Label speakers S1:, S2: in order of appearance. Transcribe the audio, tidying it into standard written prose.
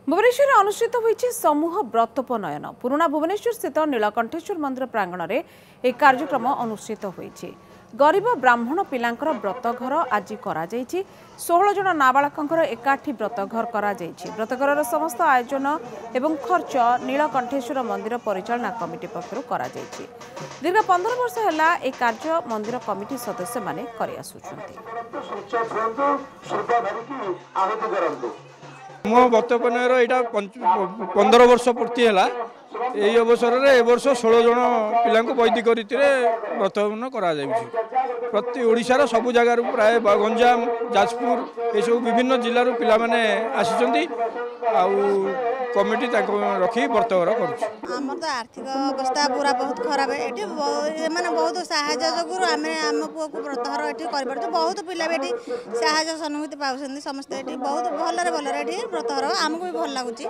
S1: भुवनेश्वर अनुष्ठित होईछि समूह व्रतोपनयन। पुराना भुवनेश्वर स्थित नीलकंठेश्वर मंदिर प्रांगण में एक कार्यक्रम अनुष्ठित होईछि। गरीब ब्राह्मण पिलांकर व्रतघर आज करा जायछि। 16 जन नाबालकंकर एकाठी व्रतघर करा जायछि। व्रतघरर समस्त आयोजन एवं खर्च नीलकंठेश्वर मंदिर परिचालना कमिटी पक्षरु करा जायछि। दीर्घ 15 वर्ष हैला ए कार्य मंदिर कमिटी सदस्य माने करि आसुछन्ति।
S2: मो व्रतोपनयर यहाँ 15 वर्ष पूर्ति है। यही अवसर में ए वर्ष 16 जन पिला वैदिक रीति व्रतोपन करा प्रति ओडिशार सबु जगार प्राय गंजाम जाजपुर ये सब विभिन्न जिलूर पिला माने आसी कमिटी रखी व्रतघर
S3: आम तो आर्थिक अवस्था पूरा बहुत खराब है। ये मैंने बहुत साहय जो आम पुओ को व्रतघर ये कर बहुत पिला भी साहय सहानुभूति पाँच समस्ते बहुत भलरे व्रतघर आमको भी भल लगुच।